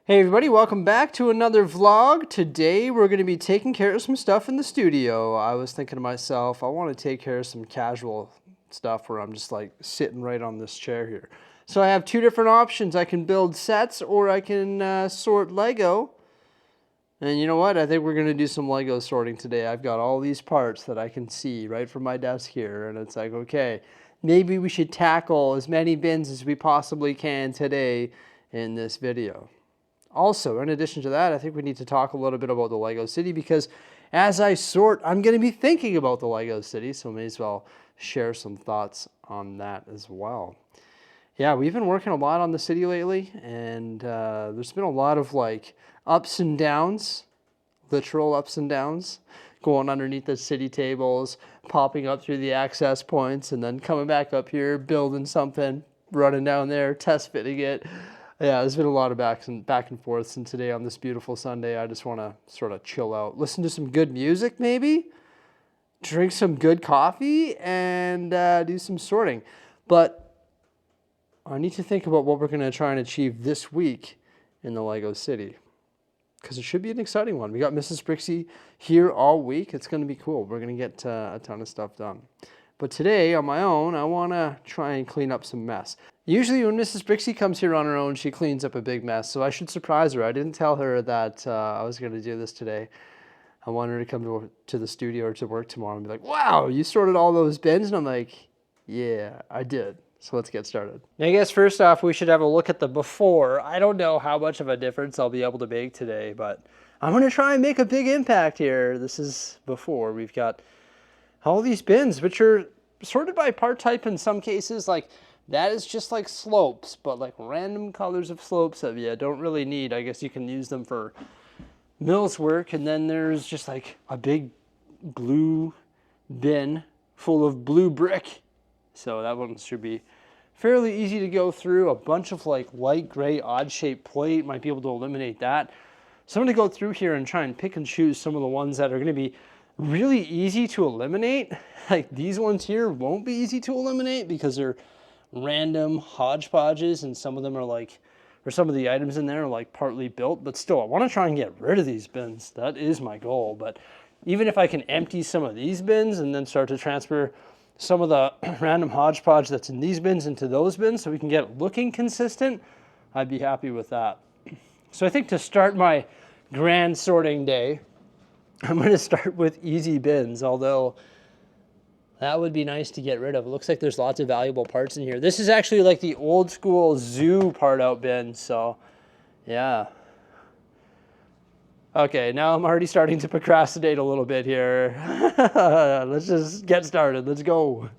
Hey everybody, welcome back to another vlog. Today we're going to be taking care of some stuff in the studio. I was thinking to myself, I want to take care of some casual stuff where I'm just like sitting right on this chair here. So I have two different options. I can build sets or I can sort Lego. And you know what? I think we're going to do some Lego sorting today. I've got all these parts that I can see right from my desk here. And it's like, okay, maybe we should tackle as many bins as we possibly can today in this video. Also, in addition to that, I think we need to talk a little bit about the Lego City because as I sort, I'm going to be thinking about the Lego City, so may as well share some thoughts on that as well. Yeah, we've been working a lot on the city lately, and there's been a lot of like ups and downs, literal ups and downs, going underneath the city tables, popping up through the access points, and then coming back up here, building something, running down there, test fitting it. Yeah, there's been a lot of back and forths, and today on this beautiful Sunday, I just want to sort of chill out, listen to some good music maybe, drink some good coffee, and do some sorting. But I need to think about what we're going to try and achieve this week in the Lego City, because it should be an exciting one. We got Mrs. Bricksie here all week. It's going to be cool. We're going to get a ton of stuff done. But today, on my own, I want to try and clean up some mess. Usually when Mrs. Bricksie comes here on her own, she cleans up a big mess, so I should surprise her. I didn't tell her that I was going to do this today. I want her to come to the studio or to work tomorrow and be like, wow, you sorted all those bins? And I'm like, yeah, I did. So let's get started. I guess first off, we should have a look at the before. I don't know how much of a difference I'll be able to make today, but I'm going to try and make a big impact here. This is before. We've got all these bins, which are sorted by part type in some cases. Like that is just like slopes, but like random colors of slopes that you don't really need. I guess you can use them for mills work. And then there's just like a big blue bin full of blue brick. So that one should be fairly easy to go through. A bunch of like light gray odd shaped plate, might be able to eliminate that. So I'm going to go through here and try and pick and choose some of the ones that are going to be really easy to eliminate. Like these ones here won't be easy to eliminate because they're random hodgepodges, and some of them are like, or some of the items in there are like partly built, but still I want to try and get rid of these bins. That is my goal. But even if I can empty some of these bins and then start to transfer some of the random hodgepodge that's in these bins into those bins so we can get looking consistent, I'd be happy with that. So I think to start my grand sorting day, I'm going to start with easy bins, although that would be nice to get rid of. It looks like there's lots of valuable parts in here. This is actually like the old school zoo part out bin, so yeah. Okay, now I'm already starting to procrastinate a little bit here. Let's just get started. Let's go.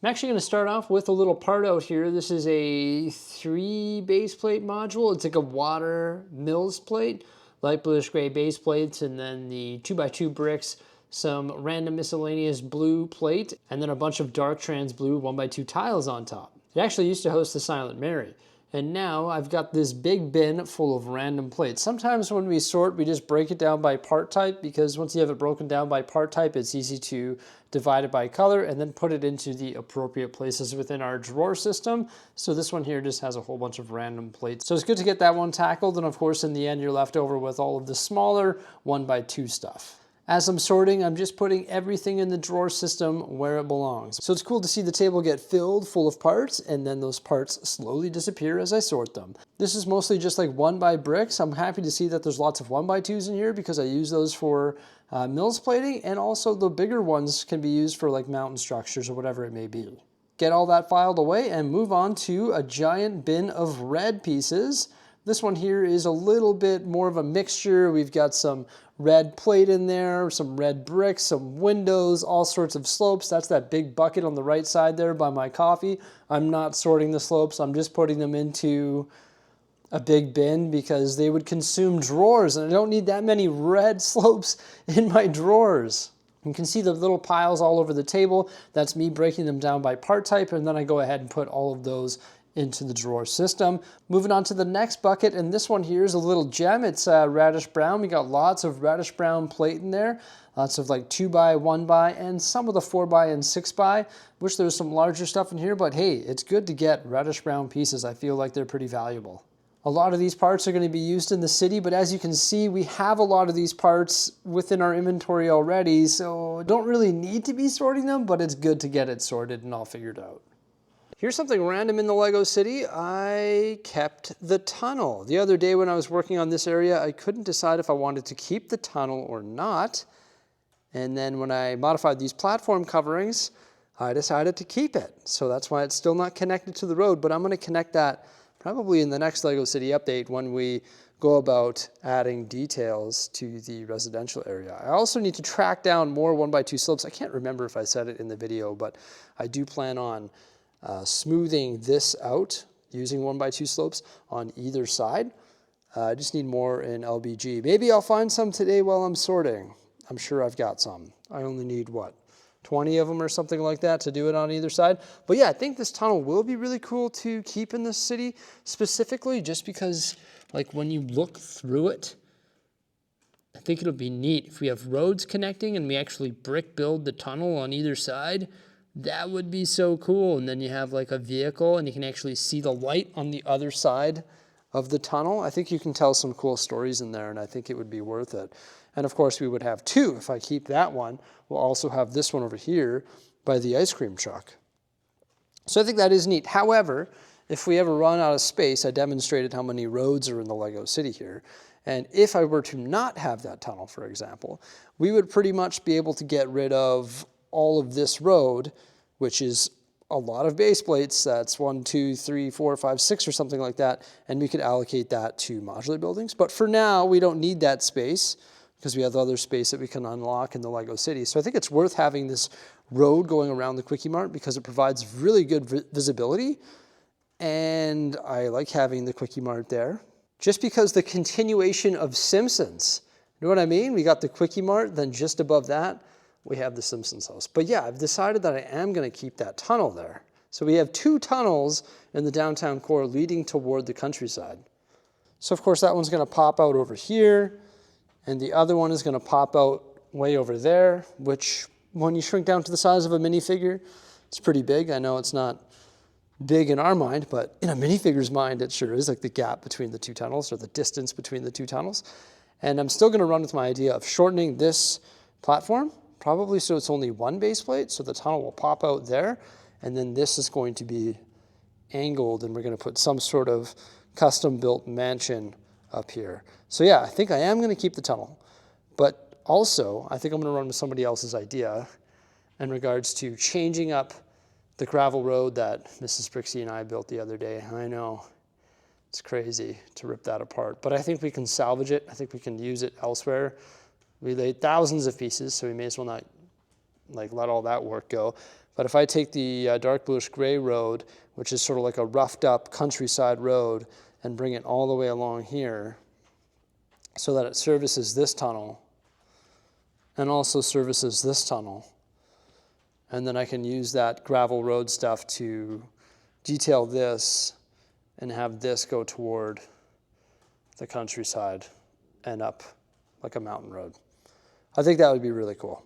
I'm actually going to start off with a little part out here. This is a 3 base plate module. It's like a water mills plate. Light bluish gray base plates, and then the 2x2 bricks, some random miscellaneous blue plate, and then a bunch of dark trans blue 1x2 tiles on top. It actually used to host the Silent Mary. And now I've got this big bin full of random plates. Sometimes when we sort, we just break it down by part type, because once you have it broken down by part type, it's easy to divide it by color and then put it into the appropriate places within our drawer system. So this one here just has a whole bunch of random plates. So it's good to get that one tackled. And of course, in the end, you're left over with all of the smaller 1x2 stuff. As I'm sorting, I'm just putting everything in the drawer system where it belongs. So it's cool to see the table get filled full of parts, and then those parts slowly disappear as I sort them. This is mostly just like 1x bricks. I'm happy to see that there's lots of 1x2s in here because I use those for mills plating, and also the bigger ones can be used for like mountain structures or whatever it may be. Get all that filed away and move on to a giant bin of red pieces. This one here is a little bit more of a mixture. We've got some red plate in there, some red bricks, some windows, all sorts of slopes. That's that big bucket on the right side there by my coffee. I'm not sorting the slopes. I'm just putting them into a big bin because they would consume drawers, and I don't need that many red slopes in my drawers. You can see the little piles all over the table. That's me breaking them down by part type, and then I go ahead and put all of those into the drawer system. Moving on to the next bucket, and this one here is a little gem. It's radish brown. We got lots of radish brown plate in there. Lots of like 2x, 1x, and some of the 4x and 6x. Wish there was some larger stuff in here, but hey, it's good to get radish brown pieces. I feel like they're pretty valuable. A lot of these parts are going to be used in the city, but as you can see, we have a lot of these parts within our inventory already, so don't really need to be sorting them, but it's good to get it sorted and all figured out. Here's something random in the Lego City. I kept the tunnel. The other day when I was working on this area, I couldn't decide if I wanted to keep the tunnel or not. And then when I modified these platform coverings, I decided to keep it. So that's why it's still not connected to the road, but I'm going to connect that probably in the next Lego City update when we go about adding details to the residential area. I also need to track down more 1x2 slopes. I can't remember if I said it in the video, but I do plan on smoothing this out using 1x2 slopes on either side. I just need more in LBG. Maybe I'll find some today while I'm sorting. I'm sure I've got some. I only need, what, 20 of them or something like that to do it on either side. But yeah, I think this tunnel will be really cool to keep in this city specifically just because, like, when you look through it, I think it'll be neat. If we have roads connecting and we actually brick build the tunnel on either side, that would be so cool. And then you have like a vehicle and you can actually see the light on the other side of the tunnel. I think you can tell some cool stories in there and I think it would be worth it. And of course we would have two. If I keep that one, we'll also have this one over here by the ice cream truck. So I think that is neat. However, if we ever run out of space, I demonstrated how many roads are in the Lego City here. And if I were to not have that tunnel, for example, we would pretty much be able to get rid of all of this road, which is a lot of base plates. That's 1, 2, 3, 4, 5, 6 or something like that. And we could allocate that to modular buildings. But for now, we don't need that space because we have other space that we can unlock in the Lego City. So I think it's worth having this road going around the Quickie Mart because it provides really good visibility. And I like having the Quickie Mart there. Just because the continuation of Simpsons, you know what I mean? We got the Quickie Mart, then just above that, we have the Simpsons house. But yeah, I've decided that I am going to keep that tunnel there. So we have two tunnels in the downtown core leading toward the countryside. So of course that one's going to pop out over here, and the other one is going to pop out way over there, which when you shrink down to the size of a minifigure, it's pretty big. I know it's not big in our mind, but in a minifigure's mind, it sure is, like the gap between the two tunnels or the distance between the two tunnels. And I'm still going to run with my idea of shortening this platform, probably so it's only one base plate, so the tunnel will pop out there, and then this is going to be angled, and we're going to put some sort of custom-built mansion up here. So yeah, I think I am going to keep the tunnel, but also I think I'm going to run with somebody else's idea in regards to changing up the gravel road that Mrs. Bricksie and I built the other day. I know, it's crazy to rip that apart, but I think we can salvage it. I think we can use it elsewhere. We laid thousands of pieces, so we may as well not like let all that work go. But if I take the dark bluish gray road, which is sort of like a roughed up countryside road, and bring it all the way along here so that it services this tunnel and also services this tunnel. And then I can use that gravel road stuff to detail this and have this go toward the countryside and up like a mountain road. I think that would be really cool.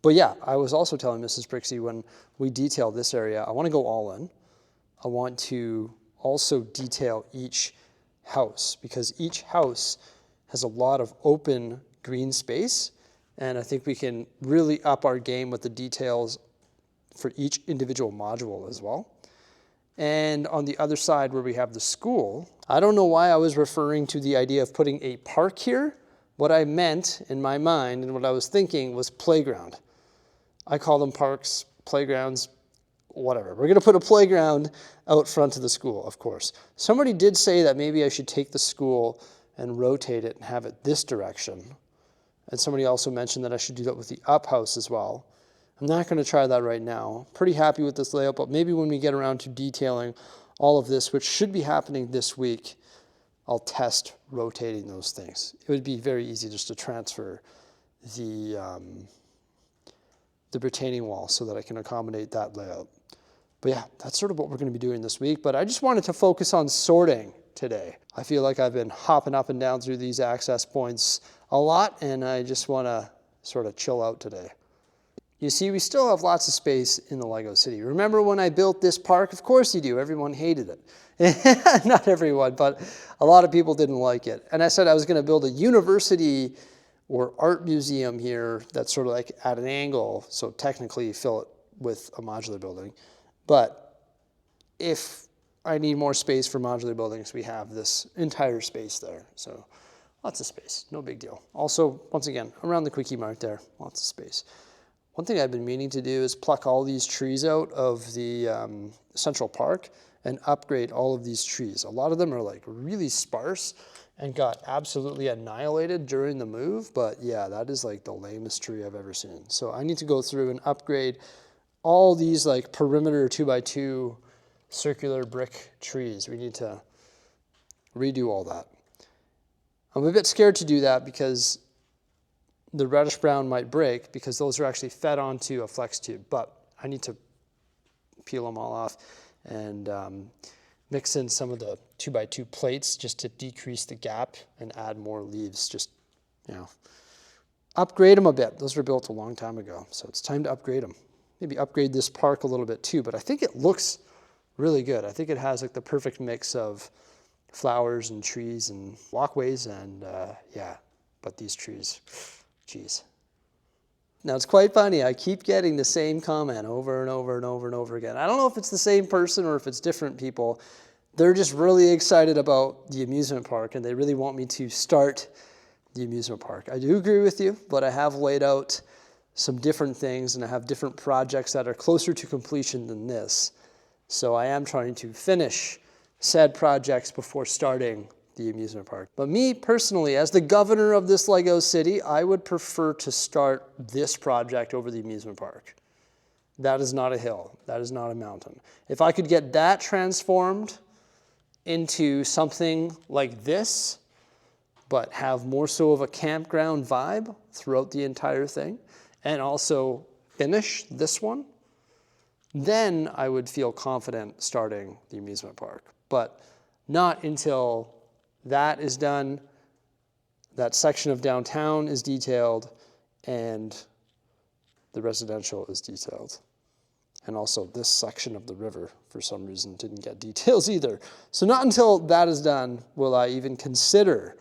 But yeah, I was also telling Mrs. Bricksie when we detail this area, I want to go all in. I want to also detail each house because each house has a lot of open green space. And I think we can really up our game with the details for each individual module as well. And on the other side where we have the school, I don't know why I was referring to the idea of putting a park here. What I meant in my mind and what I was thinking was playground. I call them parks, playgrounds, whatever. We're going to put a playground out front of the school, of course. Somebody did say that maybe I should take the school and rotate it and have it this direction. And somebody also mentioned that I should do that with the up house as well. I'm not going to try that right now. Pretty happy with this layout, but maybe when we get around to detailing all of this, which should be happening this week, I'll test rotating those things. It would be very easy just to transfer the retaining wall so that I can accommodate that layout. But yeah, that's sort of what we're going to be doing this week. But I just wanted to focus on sorting today. I feel like I've been hopping up and down through these access points a lot, and I just want to sort of chill out today. You see, we still have lots of space in the Lego City. Remember when I built this park? Of course you do. Everyone hated it. Not everyone, but a lot of people didn't like it. And I said I was going to build a university or art museum here that's sort of like at an angle, so technically fill it with a modular building. But if I need more space for modular buildings, we have this entire space there. So lots of space, no big deal. Also, once again, around the Quickie Mart there, lots of space. One thing I've been meaning to do is pluck all these trees out of the Central Park and upgrade all of these trees. A lot of them are like really sparse and got absolutely annihilated during the move, but yeah, that is like the lamest tree I've ever seen. So I need to go through and upgrade all these like perimeter 2x2 circular brick trees. We need to redo all that. I'm a bit scared to do that because the reddish brown might break because those are actually fed onto a flex tube, but I need to peel them all off and mix in some of the 2x2 plates just to decrease the gap and add more leaves. Just, you know, upgrade them a bit. Those were built a long time ago, so it's time to upgrade them. Maybe upgrade this park a little bit too, but I think it looks really good. I think it has like the perfect mix of flowers and trees and walkways and yeah, but these trees, geez. Now it's quite funny, I keep getting the same comment over and over and over and over again. I don't know if it's the same person or if it's different people. They're just really excited about the amusement park and they really want me to start the amusement park. I do agree with you, but I have laid out some different things and I have different projects that are closer to completion than this. So I am trying to finish said projects before starting the amusement park. But me personally, as the governor of this Lego city, I would prefer to start this project over the amusement park. That is not a hill. That is not a mountain. If I could get that transformed into something like this, but have more so of a campground vibe throughout the entire thing, and also finish this one, then I would feel confident starting the amusement park. But not until that is done, that section of downtown is detailed, and the residential is detailed. And also this section of the river, for some reason, didn't get details either. So not until that is done will I even consider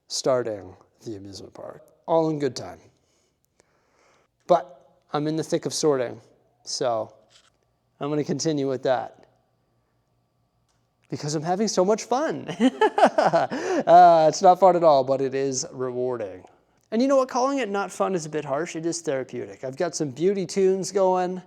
starting the amusement park. All in good time. But I'm in the thick of sorting, so I'm going to continue with that because I'm having so much fun. It's not fun at all, but it is rewarding. And you know what? Calling it not fun is a bit harsh. It is therapeutic. I've got some beauty tunes going.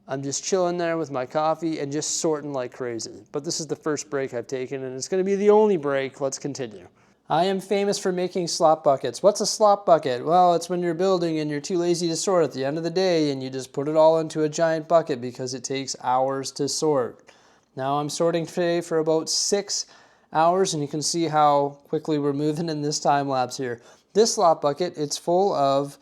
I'm just chilling there with my coffee and just sorting like crazy. But this is the first break I've taken, and it's going to be the only break. Let's continue. I am famous for making slop buckets. What's a slop bucket? Well, it's when you're building and you're too lazy to sort at the end of the day and you just put it all into a giant bucket because it takes hours to sort. Now I'm sorting today for about 6 hours and you can see how quickly we're moving in this time lapse here. This slop bucket, it's full of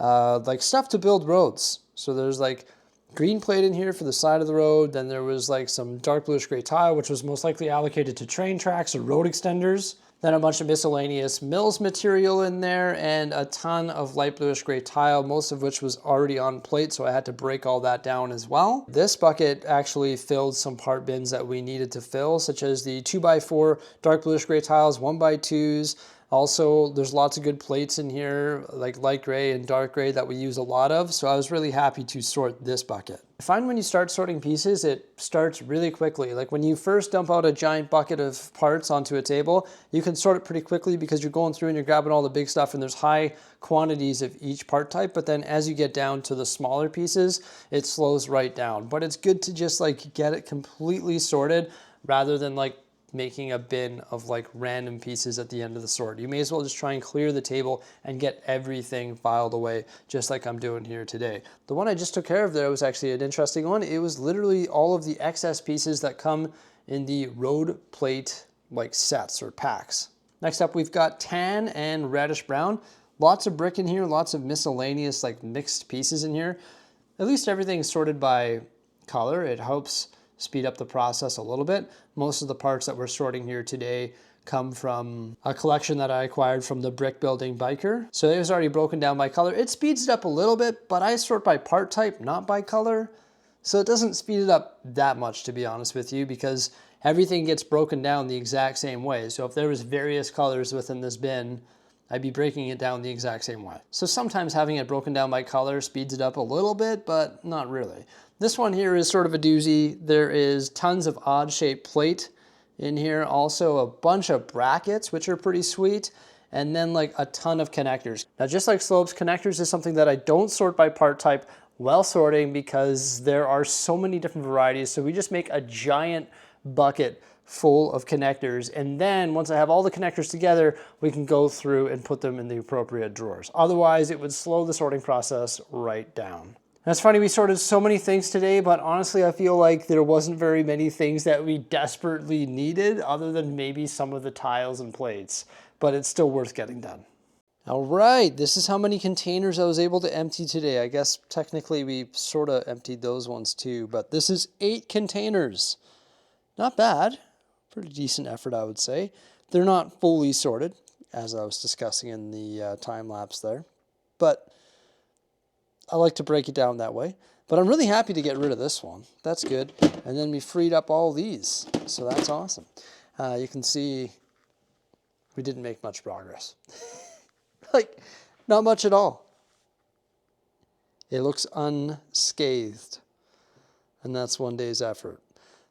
like stuff to build roads. So there's like green plate in here for the side of the road. Then there was like some dark bluish gray tile, which was most likely allocated to train tracks or road extenders. Then a bunch of miscellaneous mills material in there and a ton of light bluish gray tile, most of which was already on plate, so I had to break all that down as well. This bucket actually filled some part bins that we needed to fill, such as the 2x4 dark bluish gray tiles, 1x2s. Also, there's lots of good plates in here, like light gray and dark gray that we use a lot of, so I was really happy to sort this bucket. I find when you start sorting pieces, it starts really quickly. Like when you first dump out a giant bucket of parts onto a table, you can sort it pretty quickly because you're going through and you're grabbing all the big stuff and there's high quantities of each part type, but then as you get down to the smaller pieces, it slows right down. But it's good to just like get it completely sorted rather than like making a bin of like random pieces at the end of the sort. You may as well just try and clear the table and get everything filed away just like I'm doing here today. The one I just took care of there was actually an interesting one. It was literally all of the excess pieces that come in the road plate like sets or packs. Next up we've got tan and reddish brown. Lots of brick in here, lots of miscellaneous like mixed pieces in here. At least everything's sorted by color. It helps speed up the process a little bit. Most of the parts that we're sorting here today come from a collection that I acquired from the Brick Building Biker. So it was already broken down by color. It speeds it up a little bit, but I sort by part type, not by color. So it doesn't speed it up that much, to be honest with you, because everything gets broken down the exact same way. So if there was various colors within this bin, I'd be breaking it down the exact same way. So sometimes having it broken down by color speeds it up a little bit, but not really. This one here is sort of a doozy. There is tons of odd shaped plate in here. Also a bunch of brackets, which are pretty sweet. And then like a ton of connectors. Now, just like slopes, connectors is something that I don't sort by part type while sorting because there are so many different varieties. So we just make a giant bucket full of connectors, and then once I have all the connectors together, we can go through and put them in the appropriate drawers. Otherwise, it would slow the sorting process right down. That's funny, we sorted so many things today, but honestly, I feel like there wasn't very many things that we desperately needed other than maybe some of the tiles and plates, but it's still worth getting done. All right, this is how many containers I was able to empty today. I guess technically we sort of emptied those ones too, but this is 8 containers. Not bad. Pretty decent effort, I would say. They're not fully sorted, as I was discussing in the time lapse there, but I like to break it down that way. But I'm really happy to get rid of this one. That's good. And then we freed up all these, so that's awesome. You can see we didn't make much progress. Like, not much at all. It looks unscathed, and that's one day's effort.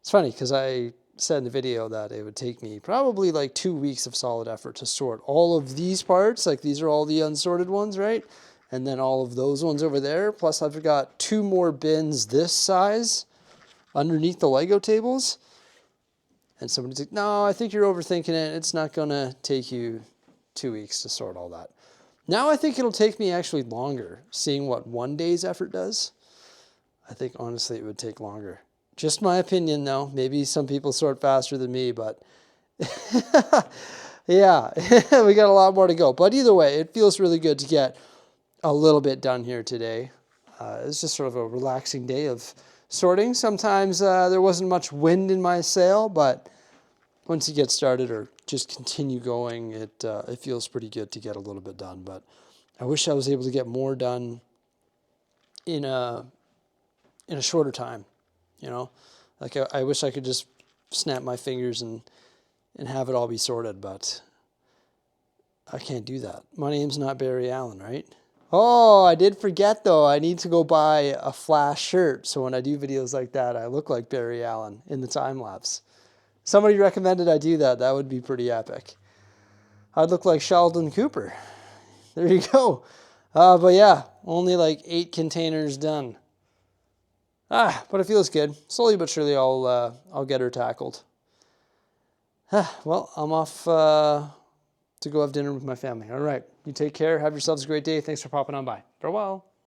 It's funny because I said in the video that it would take me probably like 2 weeks of solid effort to sort all of these parts. Like these are all the unsorted ones, right? And then all of those ones over there. Plus I've got 2 more bins this size underneath the Lego tables. And somebody's like, no, I think you're overthinking it. It's not going to take you 2 weeks to sort all that. Now I think it'll take me actually longer, seeing what one day's effort does. I think honestly it would take longer. Just my opinion, though. Maybe some people sort faster than me, but yeah, we got a lot more to go. But either way, it feels really good to get a little bit done here today. It's just sort of a relaxing day of sorting. Sometimes there wasn't much wind in my sail, but once you get started or just continue going, it feels pretty good to get a little bit done. But I wish I was able to get more done in a shorter time. You know, like I wish I could just snap my fingers and have it all be sorted, but I can't do that. My name's not Barry Allen, right? Oh, I did forget though. I need to go buy a Flash shirt. So when I do videos like that, I look like Barry Allen in the time lapse. Somebody recommended I do that. That would be pretty epic. I'd look like Sheldon Cooper. There you go. But yeah, only like 8 containers done. But it feels good. Slowly but surely I'll get her tackled. Well, I'm off to go have dinner with my family. All right. You take care. Have yourselves a great day. Thanks for popping on by. Farewell.